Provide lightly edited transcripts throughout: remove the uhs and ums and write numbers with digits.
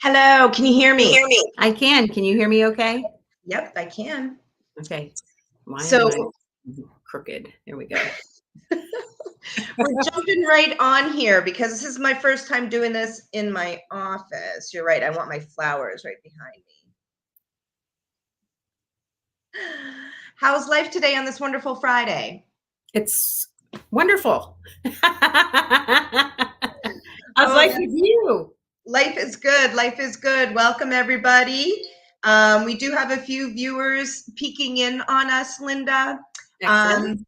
Hello, can you hear Can you me? hear me? I can. Can you hear me okay? Yep, I can. Okay. Why am So I crooked? There we go. we're jumping right on here because this is my first time doing this in my office. You're right, I want my flowers right behind me. How's life today on this wonderful Friday? It's wonderful. How's Oh, life with you? life is good. Life is good. Welcome, everybody. We do have a few viewers peeking in on us, Linda. Excellent.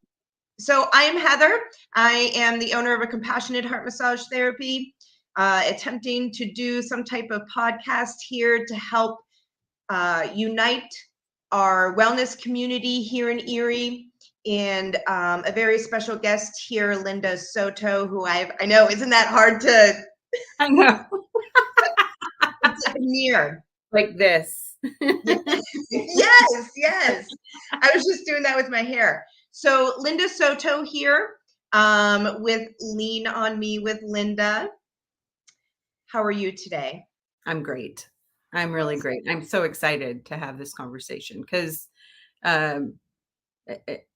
So I am Heather. I am the owner of a compassionate heart massage therapy, attempting to do some type of podcast here to help unite our wellness community here in Erie. And a very special guest here, Linda Soto, who I know, isn't that hard to? I know. It's like a mirror. Like this. Yes, yes. I was just doing that with my hair. So Linda Soto here with Lean on Me with Linda. How are you today? I'm great. I'm really great. I'm so excited to have this conversation because um, it,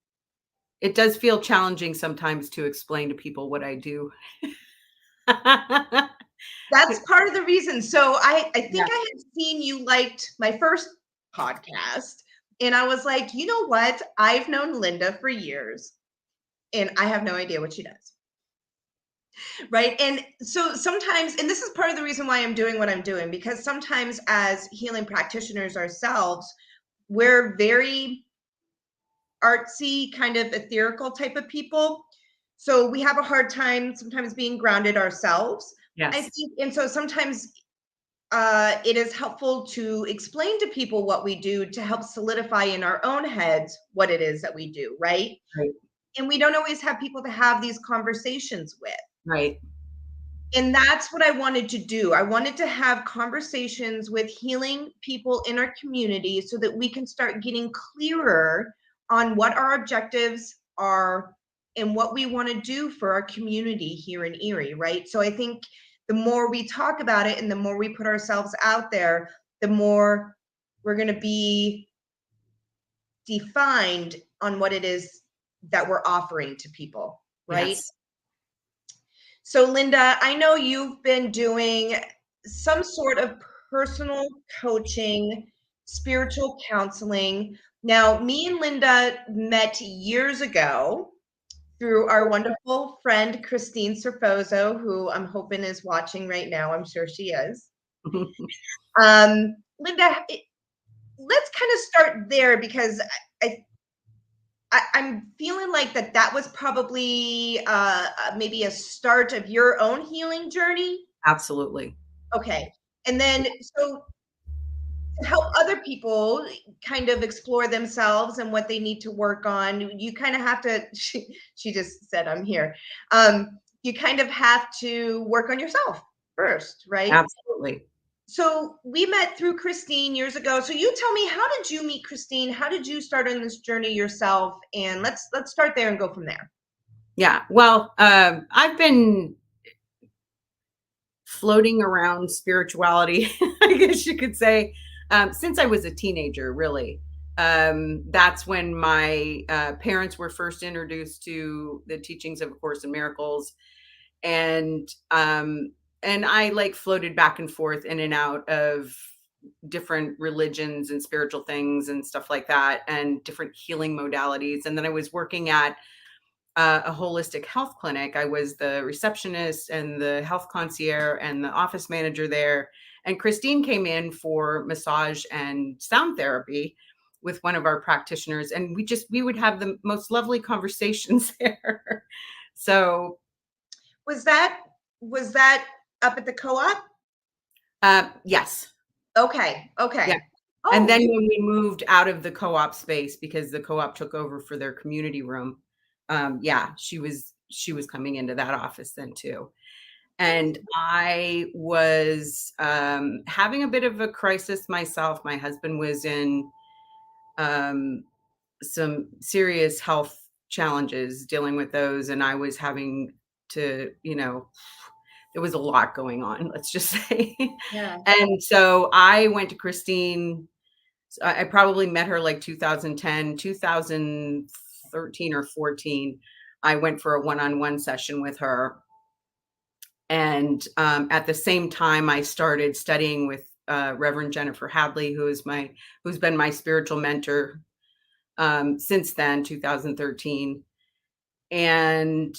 it does feel challenging sometimes to explain to people what I do. That's part of the reason. So I think Yeah. I had seen you liked my first podcast, and I was like, you know what? I've known Linda for years, and I have no idea what she does. Right. And so sometimes, and this is part of the reason why I'm doing what I'm doing, because sometimes as healing practitioners ourselves, we're very artsy, kind of ethereal type of people. So we have a hard time sometimes being grounded ourselves, I Yes. think. And so sometimes it is helpful to explain to people what we do to help solidify in our own heads what it is that we do, right? Right. And we don't always have people to have these conversations with. Right. And that's what I wanted to do. I wanted to have conversations with healing people in our community so that we can start getting clearer on what our objectives are and what we want to do for our community here in Erie, right? So I think the more we talk about it and the more we put ourselves out there, the more we're going to be defined on what it is that we're offering to people, right? Yes. So, Linda, I know you've been doing some sort of personal coaching, spiritual counseling. Now, me and Linda met years ago through our wonderful friend, Christine Serfozo, who I'm hoping is watching right now. I'm sure she is. Linda, let's kind of start there because I'm feeling like that was probably maybe a start of your own healing journey. Absolutely. Okay. And then, so to help other people kind of explore themselves and what they need to work on, you kind of have to, she just said, I'm here. You kind of have to work on yourself first, right? Absolutely. So we met through Christine years ago. So you tell me, how did you meet Christine? How did you start on this journey yourself? And let's start there and go from there. Yeah. Well, I've been floating around spirituality, I guess you could say, since I was a teenager, really. That's when my parents were first introduced to the teachings of A Course in Miracles. And I like floated back and forth in and out of different religions and spiritual things and stuff like that, and different healing modalities. And then I was working at a holistic health clinic. I was the receptionist and the health concierge and the office manager there. And Christine came in for massage and sound therapy with one of our practitioners. And we would have the most lovely conversations there. So Was that up at the co-op? yes. Okay. Yeah. Okay. And Oh, then when we moved out of the co-op space, because the co-op took over for their community room, yeah, she was coming into that office then too. And I was having a bit of a crisis myself. My husband was in some serious health challenges, dealing with those, and I was having to, It was a lot going on, let's just say. Yeah. And so I went to Christine. I probably met her like 2010, 2013 or 14. I went for a one-on-one session with her. And at the same time, I started studying with Reverend Jennifer Hadley, who's been my spiritual mentor since then, 2013. And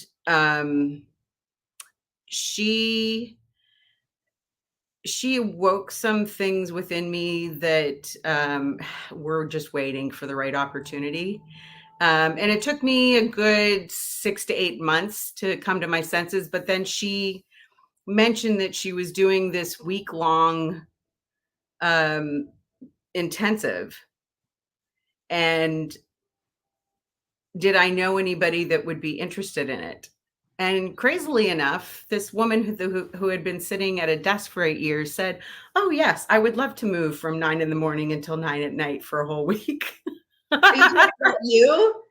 she awoke some things within me that were just waiting for the right opportunity. And it took me a good 6 to 8 months to come to my senses. But then she mentioned that she was doing this week-long intensive. And did I know anybody that would be interested in it? And crazily enough, this woman who had been sitting at a desk for 8 years said, "Oh, yes, I would love to move from 9 in the morning until 9 at night for a whole week." Are you talking about you?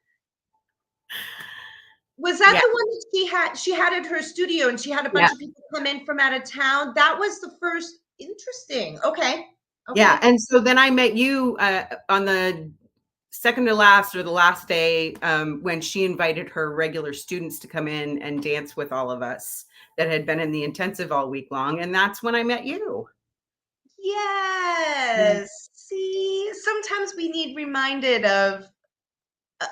Was that Yeah, the one that she had at her studio and she had a yeah, bunch of people come in from out of town? That was the first. Interesting. Okay. yeah. Okay. And so then I met you on the second to last or the last day when she invited her regular students to come in and dance with all of us that had been in the intensive all week long. And that's when I met you. Yeah. Yes. See, sometimes we need reminded of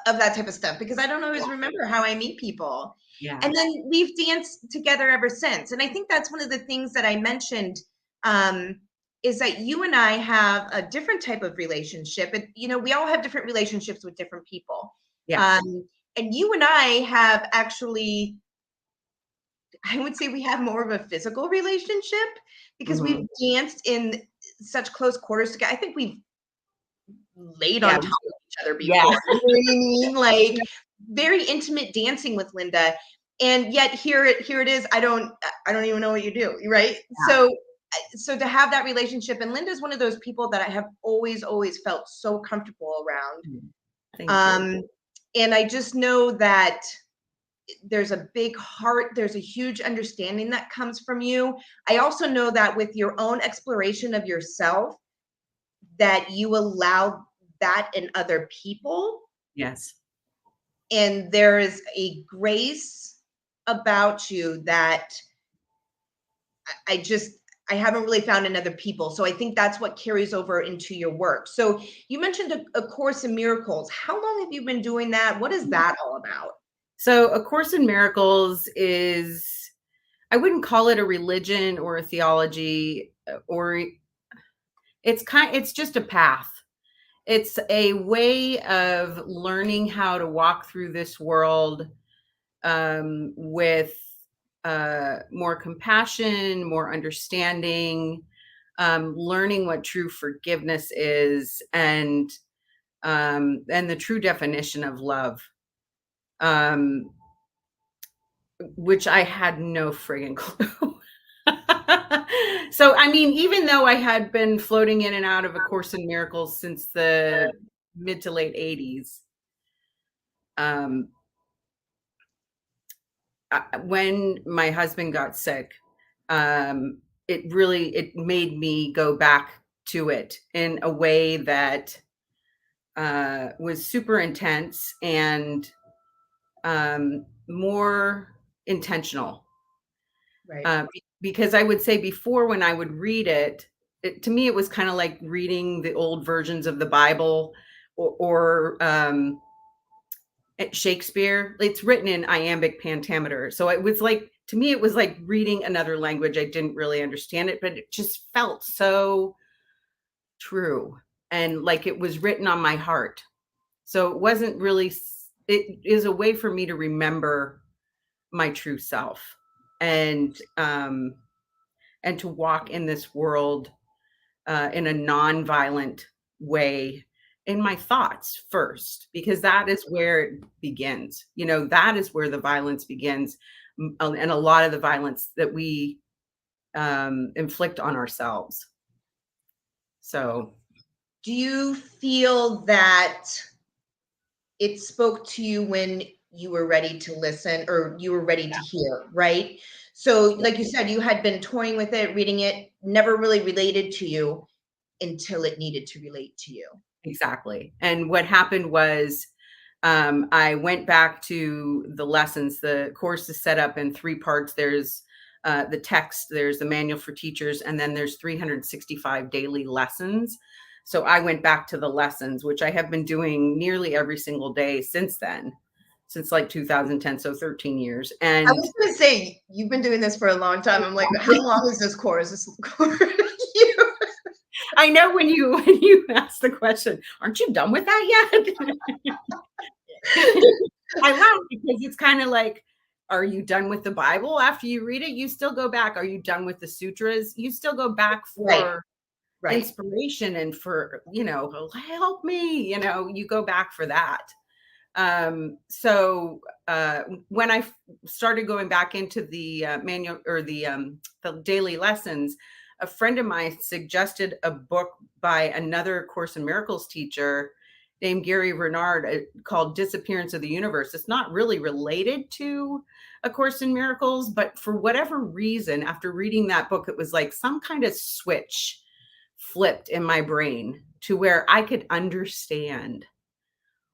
that type of stuff because I don't always remember how I meet people. Yeah. And then we've danced together ever since. And I think that's one of the things that I mentioned um, is that you and I have a different type of relationship. And, we all have different relationships with different people. Yes. Um, and you and I have actually, I would say we have more of a physical relationship because we've Mhm. danced in such close quarters together. I think we've laid Yeah. on top of each other Yeah. before. You know what I mean? Like very intimate dancing with Linda. And yet here it is. I don't even know what you do, right? So to have that relationship, and Linda's one of those people that I have always felt so comfortable around. Thank you. And I just know that there's a big heart, there's a huge understanding that comes from you. I also know that with your own exploration of yourself, that you allow that in other people. Yes. And there is a grace about you that I haven't really found in other people. So I think that's what carries over into your work. So you mentioned a Course in Miracles. How long have you been doing that? What is that all about? So A Course in Miracles is, I wouldn't call it a religion or a theology, or it's just a path. It's a way of learning how to walk through this world with more compassion, more understanding, learning what true forgiveness is, and the true definition of love, um, which I had no friggin' clue. So, I mean, even though I had been floating in and out of A Course in Miracles since the mid to late 80s, um, when my husband got sick, it made me go back to it in a way that was super intense and more intentional. Right. Because I would say before, when I would read it, to me, it was kind of like reading the old versions of the Bible or Shakespeare. It's written in iambic pentameter. So it was like, to me, it was like reading another language. I didn't really understand it, but it just felt so true and like it was written on my heart. So it wasn't really, it is a way for me to remember my true self and to walk in this world in a non-violent way in my thoughts first, because that is where it begins. That is where the violence begins, and a lot of the violence that we inflict on ourselves. So, Do you feel that it spoke to you when you were ready to listen, or you were ready to hear, right? So like you said, you had been toying with it, reading it, never really related to you until it needed to relate to you. Exactly. And what happened was, I went back to the lessons. The course is set up in 3 parts. There's the text, there's the manual for teachers, and then there's 365 daily lessons. So I went back to the lessons, which I have been doing nearly every single day since then, since like 2010, so 13 years. I And was going to say, you've been doing this for a long time. I'm like, how long is this course? This course you? I know when you ask the question, aren't you done with that yet? I laugh because it's kind of like, are you done with the Bible after you read it? You still go back. Are you done with the sutras? You still go back Right, for right. inspiration and for, help me, you go back for that. So when I started going back into the manual or the daily lessons, a friend of mine suggested a book by another Course in Miracles teacher named Gary Renard called Disappearance of the Universe. It's not really related to A Course in Miracles, but for whatever reason, after reading that book, it was like some kind of switch flipped in my brain to where I could understand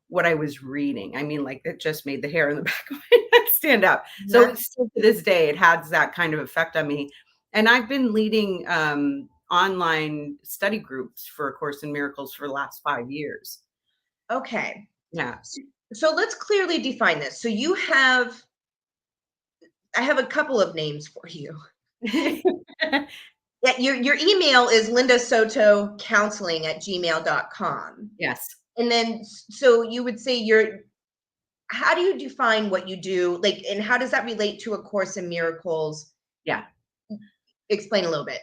what I was reading. I mean, like, it just made the hair on the back of my neck stand up. So Yeah. it's still to this day, it has that kind of effect on me. And I've been leading online study groups for A Course in Miracles for the last 5 years. Okay. Yeah. So let's clearly define this. So I have a couple of names for you. Yeah, your email is Linda Soto counseling at gmail.com. Yes. And then, so you would say how do you define what you do? Like, and how does that relate to A Course in Miracles? Yeah. Explain a little bit.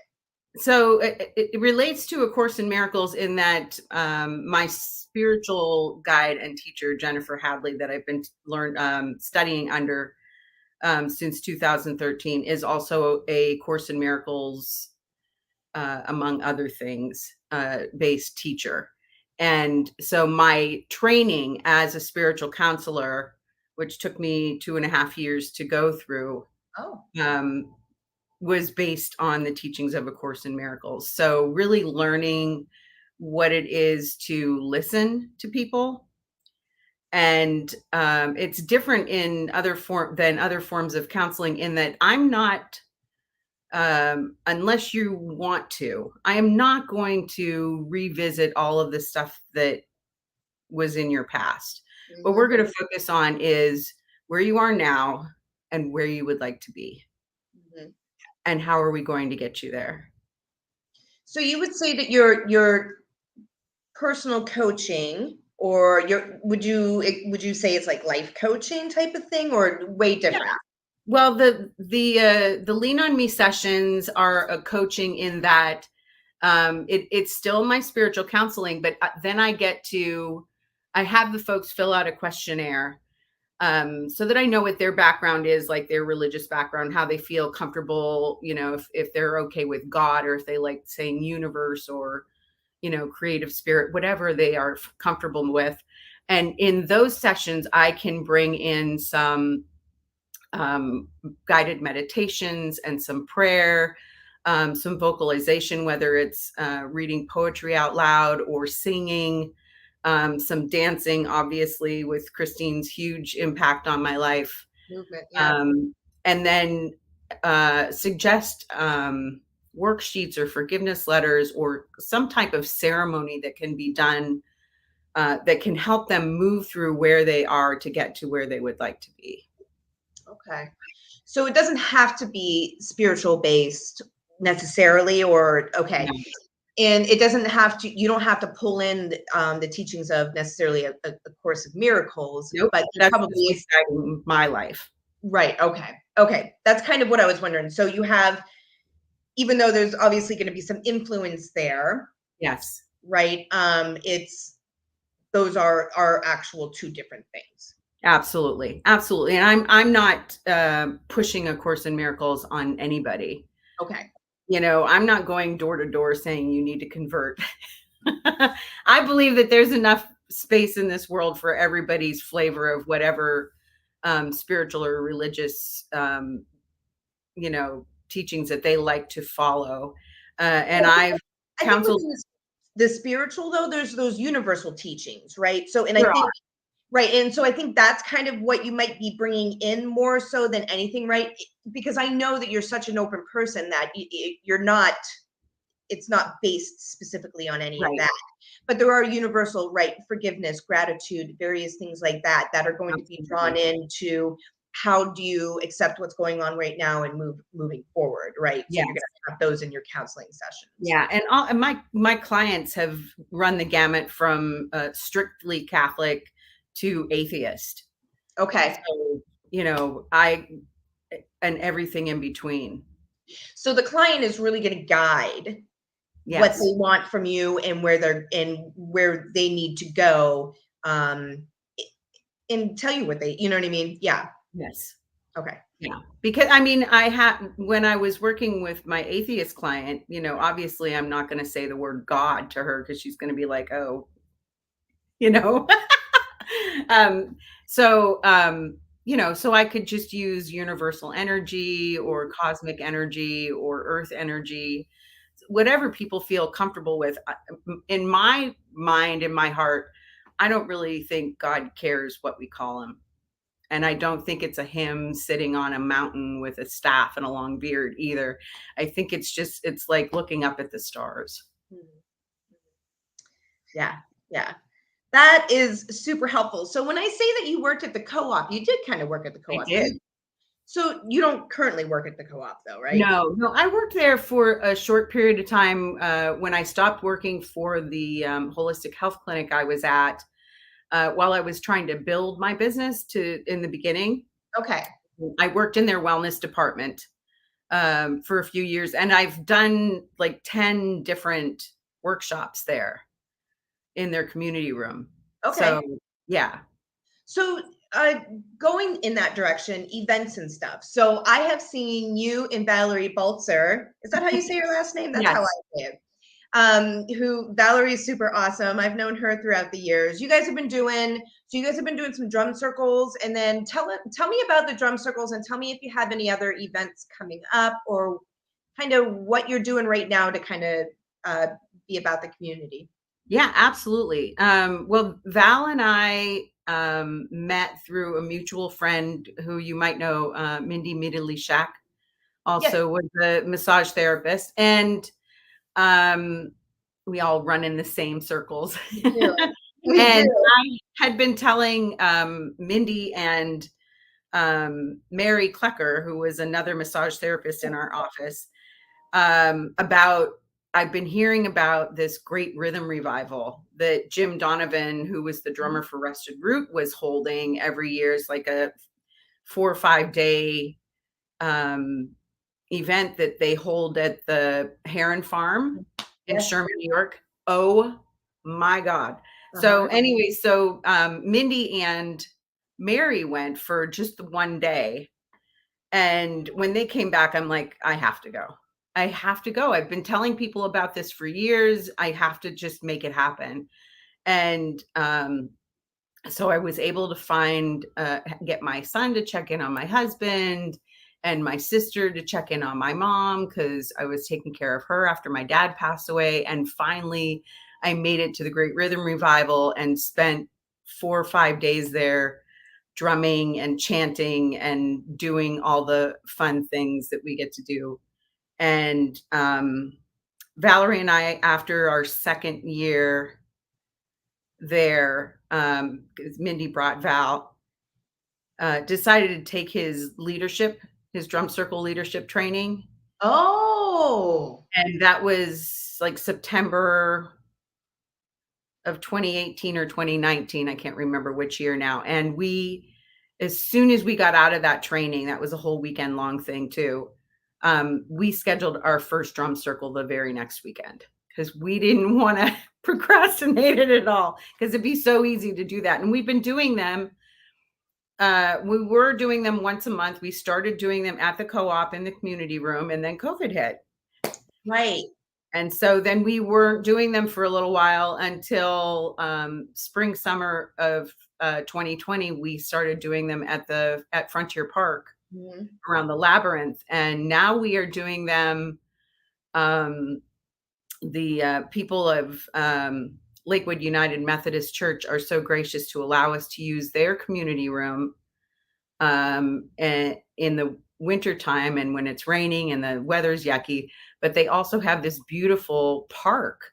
So it relates to A Course in Miracles in that my spiritual guide and teacher, Jennifer Hadley, that I've been studying under since 2013, is also a Course in Miracles, among other things, based teacher. And so my training as a spiritual counselor, which took me 2.5 years to go through, Oh, was based on the teachings of A Course in Miracles. So really learning what it is to listen to people. And it's different in other forms of counseling in that I'm not, unless you want to, I am not going to revisit all of the stuff that was in your past. What we're going to focus on is where you are now and where you would like to be. mm-hmm. And how are we going to get you there? So you would say that your personal coaching, or would you say it's like life coaching type of thing, or way different? Yeah. Well, the Lean on Me sessions are a coaching in that it's still my spiritual counseling, but then I have the folks fill out a questionnaire, so that I know what their background is, like their religious background, how they feel comfortable, if they're okay with God, or if they like saying universe, or, creative spirit, whatever they are comfortable with. And in those sessions, I can bring in some guided meditations and some prayer, some vocalization, whether it's reading poetry out loud or singing, some dancing, obviously, with Christine's huge impact on my life. Movement, yeah. And then suggest worksheets or forgiveness letters or some type of ceremony that can be done that can help them move through where they are to get to where they would like to be. Okay. So it doesn't have to be spiritual based necessarily, or okay. No. And it doesn't have to, you don't have to pull in the teachings of necessarily a Course of Miracles, Nope, but that's probably just guiding my life. right. Okay. Okay. That's kind of what I was wondering. So you have, even though there's obviously going to be some influence there, Yes. right? Those are actual two different things. Absolutely. Absolutely. And I'm not pushing A Course in Miracles on anybody. Okay. I'm not going door to door saying you need to convert. I believe that there's enough space in this world for everybody's flavor of whatever spiritual or religious, teachings that they like to follow. And I've I think counseled. within the spiritual though, there's those universal teachings, right? So, and I There think, are. right, and so I think that's kind of what you might be bringing in more so than anything, right? Because I know that you're such an open person that you're not, it's not based specifically on any of Right. that. But there are universal, right, forgiveness, gratitude, various things like that that are going to be drawn Absolutely. into how do you accept what's going on right now and moving forward, right? So you're going Yes. to have those in your counseling sessions. Yeah, and my clients have run the gamut from strictly Catholic to atheist. Okay. So, I and everything in between. So the client is really going to guide what they Yes. want from you and where they need to go, um, and tell you what they, you know what I mean? Yeah. Yes. Okay. Yeah. Because I mean, when I was working with my atheist client, obviously I'm not going to say the word God to her because she's going to be like, oh, you know. um, so I could just use universal energy or cosmic energy or earth energy, whatever people feel comfortable with. In my mind, in my heart, I don't really think God cares what we call him. And I don't think it's a him sitting on a mountain with a staff and a long beard either. I think it's like looking up at the stars. Yeah. Yeah. That is super helpful. So when I say that you worked at the co-op, you did kind of work at the I co-op. did. So you don't currently work at the co-op though, right? No, I worked there for a short period of time when I stopped working for the holistic health clinic I was at while I was trying to build my business in the beginning. Okay. I worked in their wellness department for a few years, and I've done like 10 different workshops there in their community room. Okay. So, yeah. So going in that direction, events and stuff. So I have seen you and Valerie Baltzer. Is that how you say your last name? That's how I Yes. say it. Who Valerie is super awesome. I've known her throughout the years. You guys have been doing some drum circles, and then tell me about the drum circles and tell me if you have any other events coming up or kind of what you're doing right now to kind of be about the community. Yeah, absolutely. Well, Val and I met through a mutual friend who you might know, Mindy Midley Shack, Yes, also was a massage therapist. And um, we all run in the same circles. we do. We And do. I had been telling Mindy and Mary Klecker, who was another massage therapist in our office, about I've been hearing about this great rhythm revival that Jim Donovan, who was the drummer for Rested Root, was holding every year. It's like a 4 or 5 day event that they hold at the Heron Farm in Yes. Sherman, New York. Oh my God. So Uh-huh. anyway, Mindy and Mary went for just the one day. And when they came back, I'm like, I have to go. I have to go. I've been telling people about this for years. I have to just make it happen. And so I was able to get my son to check in on my husband and my sister to check in on my mom because I was taking care of her after my dad passed away. And finally, I made it to the Great Rhythm Revival and spent 4 or 5 days there drumming and chanting and doing all the fun things that we get to do. And Valerie and I, after our second year there, because Mindy brought Val, decided to take his drum circle leadership training. Oh. And that was like September of 2018 or 2019. I can't remember which year now. And as soon as we got out of that training, that was a whole weekend long thing too. We scheduled our first drum circle the very next weekend because we didn't want to procrastinate it at all because it'd be so easy to do that. And we've been doing them. We were doing them once a month. We started doing them at the co-op in the community room, and then COVID hit. Right. And so then we weren't doing them for a little while until spring, summer of 2020, we started doing them at Frontier Park Mhm. around the labyrinth, and now we are doing them. The people of Lakewood United Methodist Church are so gracious to allow us to use their community room and in the wintertime and when it's raining and the weather's yucky. But they also have this beautiful park,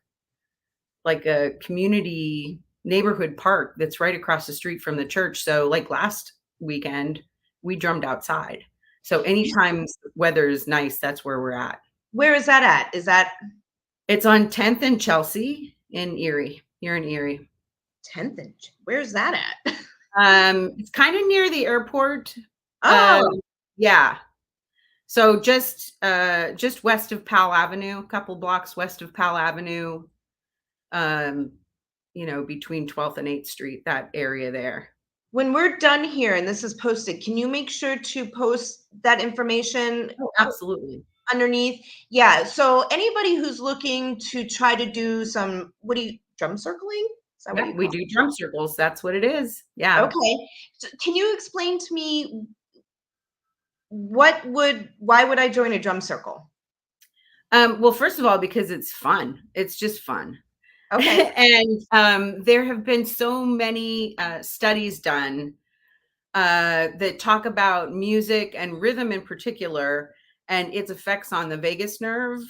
like a community neighborhood park that's right across the street from the church. So like last weekend, we drummed outside. So anytime weather is nice, that's where we're at. Where is that at? Is that It's on 10th and Chelsea in Erie. You're in Erie. 10th inch? Where's that at? It's kind of near the airport. Oh, Yeah. So just west of Powell Avenue, a couple blocks west of Powell Avenue. Between 12th and 8th Street, that area there. when we're done here and this is posted, can you make sure to post that information Oh, absolutely. underneath? Yeah. So anybody who's looking to try to do some, drum circling? Is that what Yeah, you we call do drum circles. That's what it is. it? Yeah. Okay. So can you explain to me why would I join a drum circle? Well, first of all, because it's fun. It's just fun. Okay. And there have been so many studies done that talk about music and rhythm in particular and its effects on the vagus nerve,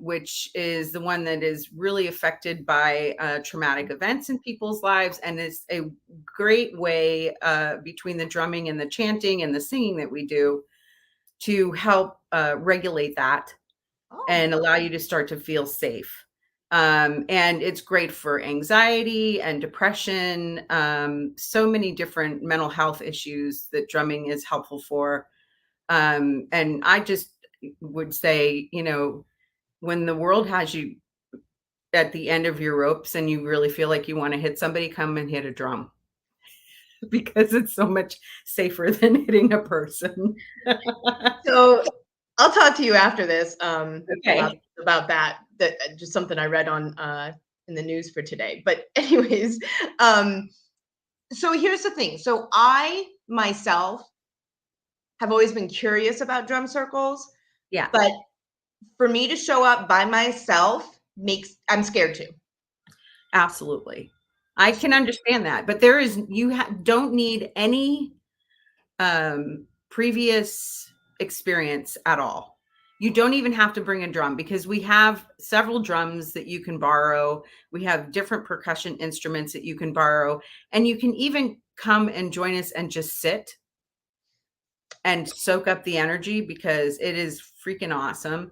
which is the one that is really affected by traumatic events in people's lives. And it's a great way between the drumming and the chanting and the singing that we do to help regulate that and allow you to start to feel safe. And it's great for anxiety and depression, so many different mental health issues that drumming is helpful for. And I just would say, when the world has you at the end of your ropes and you really feel like you want to hit somebody, come and hit a drum because it's so much safer than hitting a person. So I'll talk to you after this Okay. about that. That just something I read on in the news for today. But anyways, so here's the thing. So I myself have always been curious about drum circles, Yeah. but for me to show up by myself I'm scared to. Absolutely. I can understand that, but you don't need any previous experience at all. You don't even have to bring a drum because we have several drums that you can borrow. We have different percussion instruments that you can borrow, and you can even come and join us and just sit and soak up the energy because it is freaking awesome.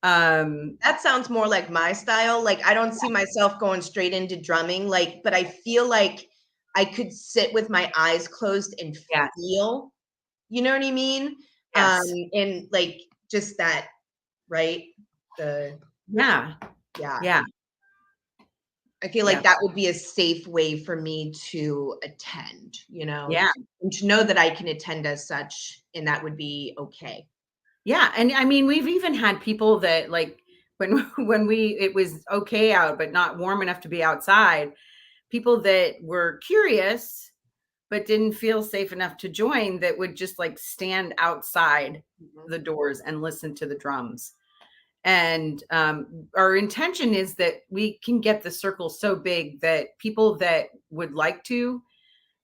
That sounds more like my style. Like I don't see myself going straight into drumming, but I feel like I could sit with my eyes closed and Yes. feel, you know what I mean? Yes. And like just that, right? Yeah. I feel like that would be a safe way for me to attend, Yeah. and to know that I can attend as such, and that would be okay. Yeah, and I mean, we've even had people that like when it was okay out, but not warm enough to be outside, people that were curious but didn't feel safe enough to join that would just like stand outside the doors and listen to the drums. And our intention is that we can get the circle so big that people that would like to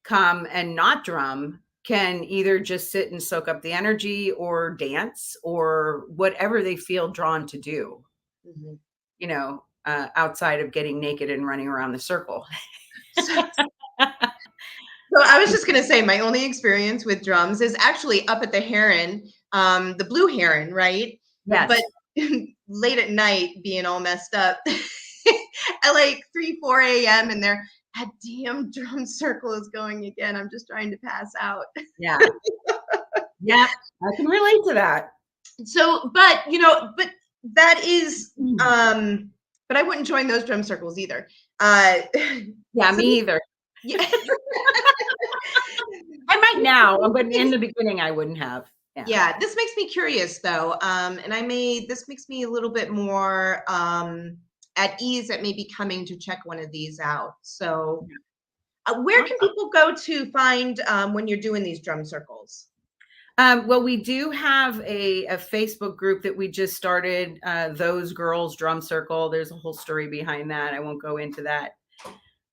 come and not drum can either just sit and soak up the energy or dance or whatever they feel drawn to do, outside of getting naked and running around the circle. So I was just going to say my only experience with drums is actually up at the Heron, the Blue Heron, right? Yes. But late at night, being all messed up at like 3, 4 a.m. and that damn drum circle is going again. I'm just trying to pass out. Yeah. Yeah, I can relate to that. So, but that is, but I wouldn't join those drum circles either. Yeah, me either. Yeah. I might now, but in the beginning I wouldn't have. Yeah, this makes me curious though. And this makes me a little bit more at ease at maybe coming to check one of these out. So Where can people go to find when you're doing these drum circles? Well, we do have a Facebook group that we just started, Those Girls Drum Circle. There's a whole story behind that. I won't go into that.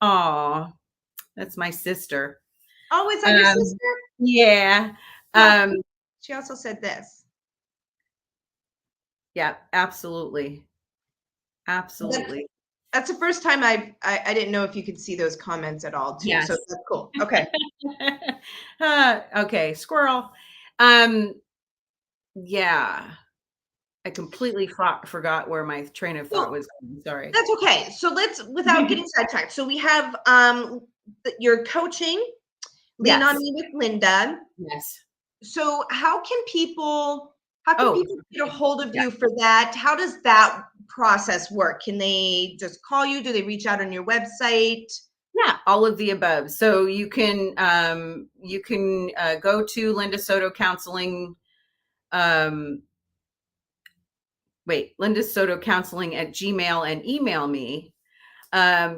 Oh, that's my sister. Oh, is that your sister? Yeah. She also said this. Yeah, absolutely. Absolutely. That's the first time I didn't know if you could see those comments at all too. Yes. So that's cool. Okay. Okay, squirrel. Yeah. I completely forgot where my train of thought was going. Sorry. That's okay. So let's, without getting sidetracked. So we have your coaching, Lean on Me with Linda. Yes. So how can people get a hold of you for that? How does that process work? Can they just call you? Do they reach out on your website? Yeah, all of the above. So you can go to Linda Soto Counseling. Linda Soto Counseling at Gmail and email me.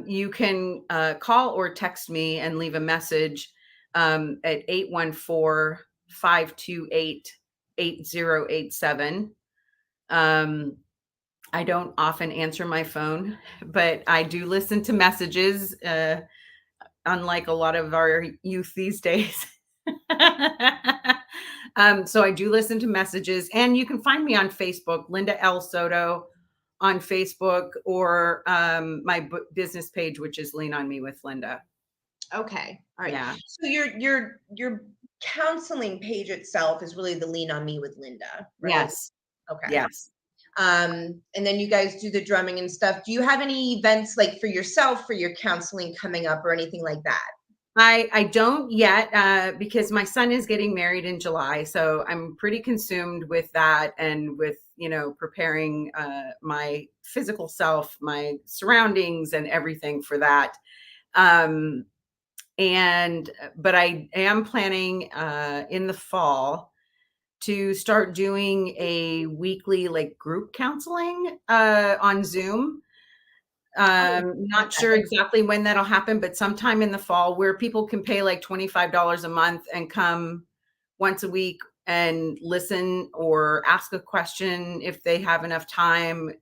You can call or text me and leave a message at 814-528-8087. I don't often answer my phone, but I do listen to messages, unlike a lot of our youth these days. So I do listen to messages, and you can find me on Facebook, Linda L. Soto on Facebook, or my business page, which is Lean on Me with Linda. Okay. All right. Yeah. So your counseling page itself is really the Lean on Me with Linda, right? Yes. Okay. Yes. And then you guys do the drumming and stuff. Do you have any events like for yourself for your counseling coming up or anything like that? I don't yet, because my son is getting married in July, so I'm pretty consumed with that and with, preparing my physical self, my surroundings, and everything for that. But I am planning in the fall to start doing a weekly group counseling on Zoom. Not sure exactly when that'll happen, but sometime in the fall, where people can pay like $25 a month and come once a week and listen or ask a question if they have enough time.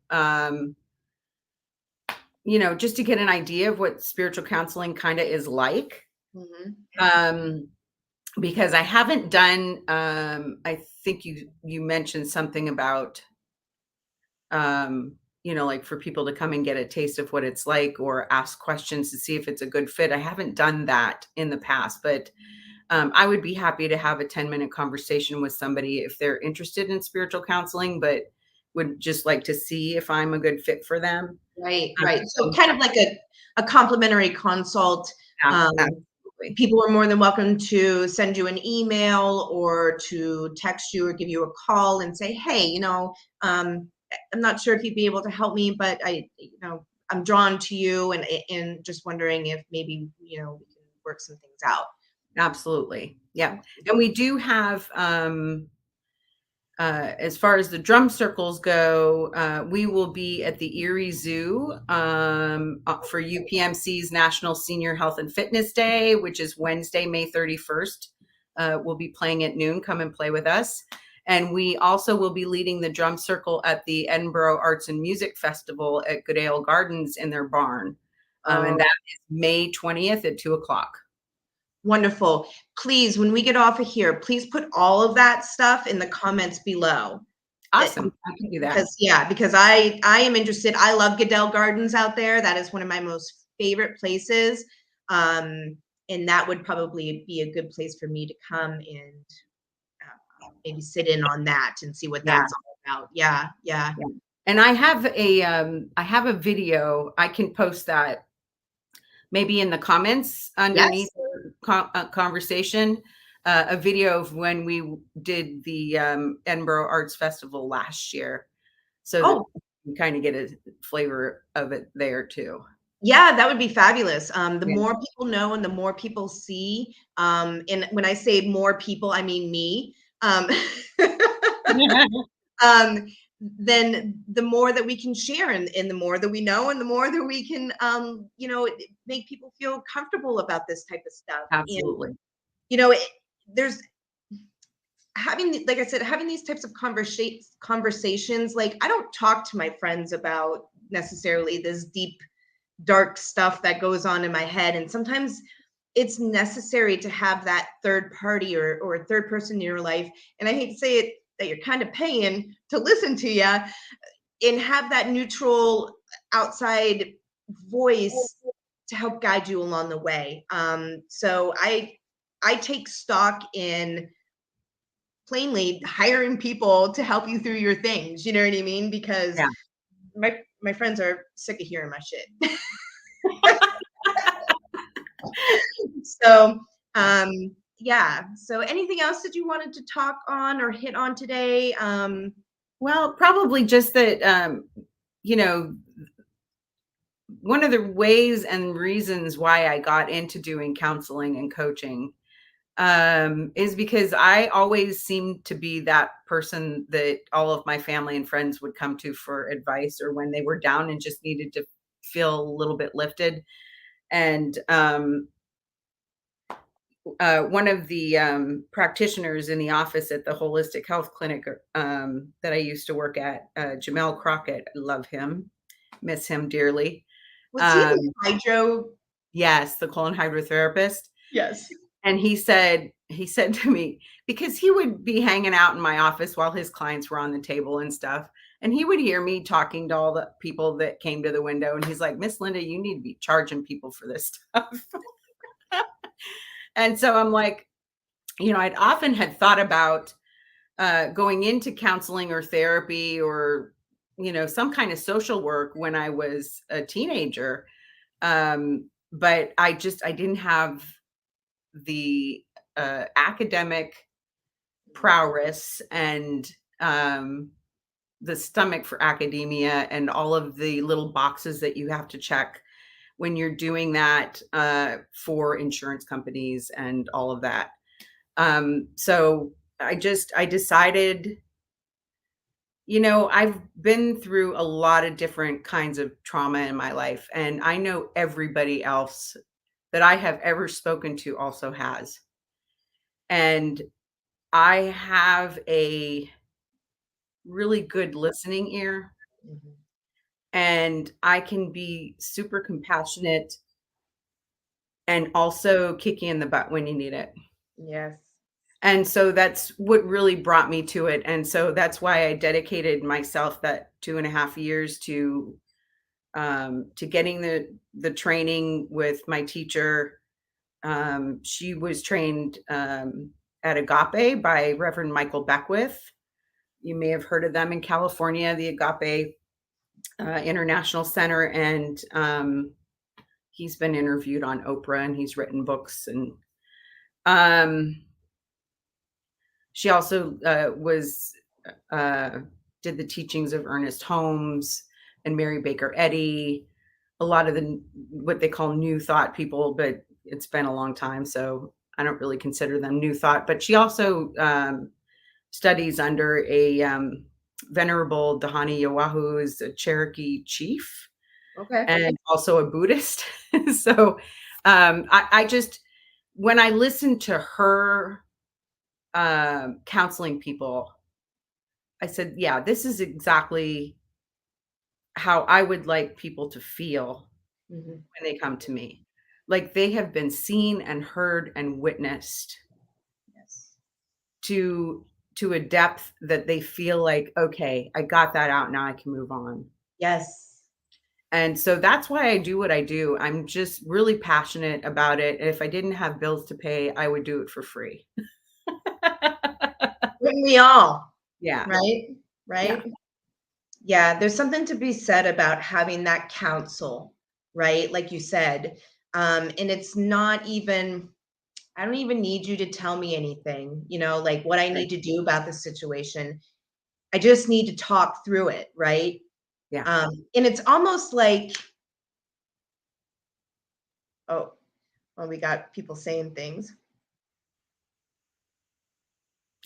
Just to get an idea of what spiritual counseling kind of is like. Mm-hmm. Because I haven't done, I think you mentioned something about, for people to come and get a taste of what it's like or ask questions to see if it's a good fit. I haven't done that in the past, but I would be happy to have a 10-minute conversation with somebody if they're interested in spiritual counseling, but would just like to see if I'm a good fit for them. Right. So kind of like a complimentary consult. People are more than welcome to send you an email or to text you or give you a call and say, hey, I'm not sure if you'd be able to help me, but I'm drawn to you and just wondering if maybe, we can work some things out. Absolutely. Yeah. And we do have, as far as the drum circles go, we will be at the Erie Zoo for UPMC's National Senior Health and Fitness Day, which is Wednesday, May 31st. We'll be playing at noon. Come and play with us. And we also will be leading the drum circle at the Edinburgh Arts and Music Festival at Goodale Gardens in their barn. And that is May 20th at 2:00. Wonderful. Please, when we get off of here, please put all of that stuff in the comments below. Awesome. I can do that. Because I am interested. I love Goodale Gardens out there. That is one of my most favorite places. And that would probably be a good place for me to come and maybe sit in on that and see what that's all about. Yeah. And I have a video. I can post that maybe in the comments underneath the conversation, a video of when we did the Edinburgh Arts Festival last year. So that you kind of get a flavor of it there too. Yeah, that would be fabulous. The more people know and the more people see, and when I say more people, I mean me. then the more that we can share, and the more that we know, and the more that we can, make people feel comfortable about this type of stuff. And, Absolutely. there's having, like I said, having these types of conversations. Like, I don't talk to my friends about necessarily this deep, dark stuff that goes on in my head. And sometimes it's necessary to have that third party, or a third person in your life. And I hate to say it, that you're kind of paying to listen to you, and have that neutral outside voice to help guide you along the way. So I take stock in plainly hiring people to help you through your things. You know what I mean? Because Yeah. my friends are sick of hearing my shit. So yeah. So anything else that you wanted to talk on or hit on today? Well, probably just that, you know, one of the ways and reasons why I got into doing counseling and coaching is because I always seemed to be that person that all of my family and friends would come to for advice, or when they were down and just needed to feel a little bit lifted. And one of the practitioners in the office at the holistic health clinic that I used to work at, Jamel Crockett, I love him, miss him dearly. Was he Um, the hydro? yes, the colon hydrotherapist. Yes. And he said to me, because he would be hanging out in my office while his clients were on the table and stuff. And he would hear me talking to all the people that came to the window. And he's like, Miss Linda, you need to be charging people for this stuff. And so I'm like, I'd often had thought about going into counseling or therapy, or, some kind of social work when I was a teenager. But I didn't have the academic prowess and the stomach for academia, and all of the little boxes that you have to check when you're doing that for insurance companies and all of that. So I decided, I've been through a lot of different kinds of trauma in my life, and I know everybody else that I have ever spoken to also has. And I have a really good listening ear, Mhm. and I can be super compassionate and also kick you in the butt when you need it. Yes. And so that's what really brought me to it. And so that's why I dedicated myself that 2.5 years to getting the training with my teacher. She was trained at Agape by Reverend Michael Beckwith. You may have heard of them in California, the Agape International Center. And he's been interviewed on Oprah, and he's written books. And she also did the teachings of Ernest Holmes and Mary Baker Eddy, a lot of the what they call New Thought people, but it's been a long time, so I don't really consider them New Thought. But she also studies under a venerable Dahani Yawahu, who's a Cherokee chief Okay. and also a Buddhist. So I just, when I listened to her counseling people, I said, yeah, this is exactly how I would like people to feel Mhm. when they come to me. Like they have been seen and heard and witnessed Yes. to a depth that they feel like, okay, I got that out. Now I can move on. Yes. And so that's why I do what I do. I'm just really passionate about it. If I didn't have bills to pay, I would do it for free. Wouldn't we all? Yeah. Right? Yeah. Right? Yeah, there's something to be said about having that counsel, right? Like you said. And it's not even, I don't even need you to tell me anything, like what I Right. need to do about the situation. I just need to talk through it, right? Yeah. And it's almost like, oh, well, we got people saying things.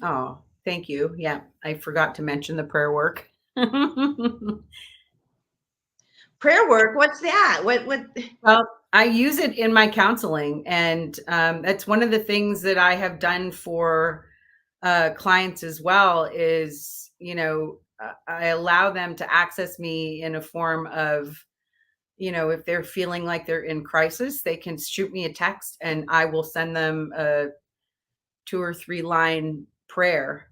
Oh, thank you. Yeah. I forgot to mention the prayer work. Prayer work, what's that? What? Well, I use it in my counseling, and that's one of the things that I have done for clients as well is, I allow them to access me in a form of, if they're feeling like they're in crisis, they can shoot me a text and I will send them a 2 or 3 line prayer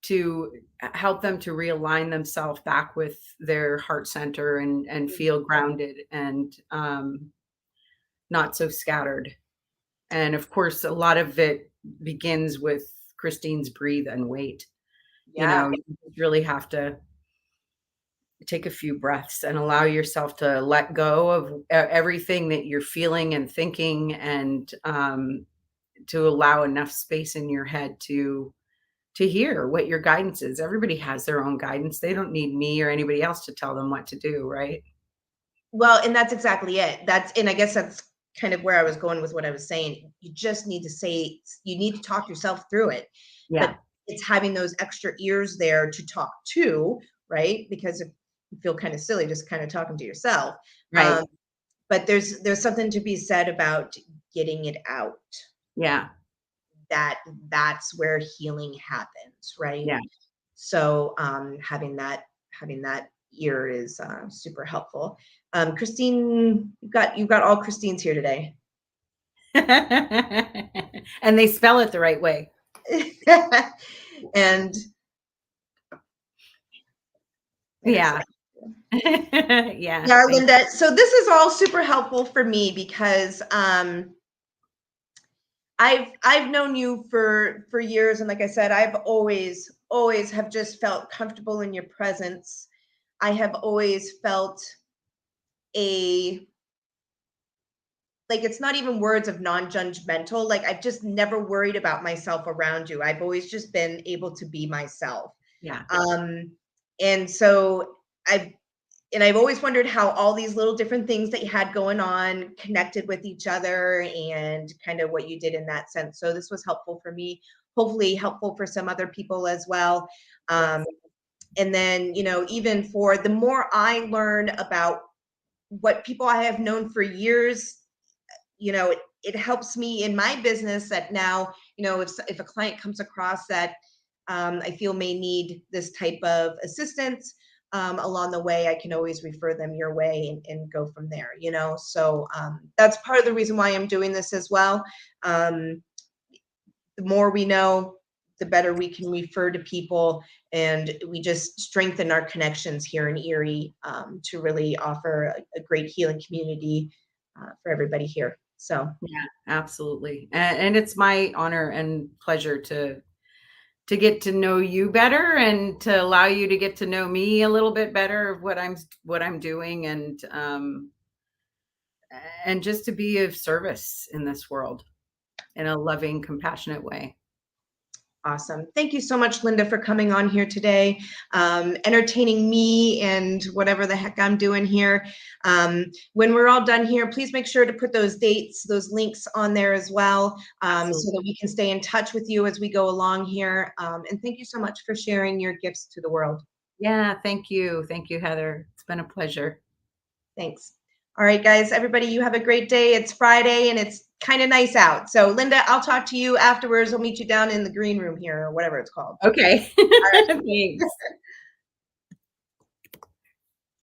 to help them to realign themselves back with their heart center and feel grounded and not so scattered. And of course, a lot of it begins with Christine's breathe and wait. Yeah. You really have to take a few breaths and allow yourself to let go of everything that you're feeling and thinking, and to allow enough space in your head to hear what your guidance is. Everybody has their own guidance. They don't need me or anybody else to tell them what to do, right? Well, and that's exactly it. And I guess that's kind of where I was going with what I was saying. You just need to say, you need to talk yourself through it. Yeah. But it's having those extra ears there to talk to, right? Because if you feel kind of silly just kind of talking to yourself. Right. But there's something to be said about getting it out. Yeah. That's where healing happens, right? Yeah. So having that ear is super helpful. Christine, you've got all Christines here today. And they spell it the right way. And yeah. yeah. Yeah, Linda. So this is all super helpful for me because I've known you for years, and like I said, I've always have just felt comfortable in your presence. I have always felt like, it's not even words of non-judgmental. Like, I've just never worried about myself around you. I've always just been able to be myself. Yeah. And so I've always wondered how all these little different things that you had going on connected with each other and kind of what you did in that sense. So this was helpful for me, hopefully helpful for some other people as well. And then, even for the more I learn about what people I have known for years, it helps me in my business that now, if a client comes across that I feel may need this type of assistance, along the way, I can always refer them your way and go from there, So that's part of the reason why I'm doing this as well. The more we know, the better we can refer to people, and we just strengthen our connections here in Erie to really offer a great healing community for everybody here. So yeah, absolutely. And it's my honor and pleasure to get to know you better and to allow you to get to know me a little bit better of what I'm doing, and just to be of service in this world in a loving, compassionate way. awesome. Thank you so much, Linda, for coming on here today, entertaining me and whatever the heck I'm doing here. When we're all done here, please make sure to put those dates, those links on there as well, so that we can stay in touch with you as we go along here. And thank you so much for sharing your gifts to the world. Yeah, thank you. Thank you, Heather. It's been a pleasure. Thanks. All right, guys, everybody, you have a great day. It's Friday and it's kind of nice out. So, Linda, I'll talk to you afterwards. I'll meet you down in the green room here or whatever it's called. Okay. All right. Thanks.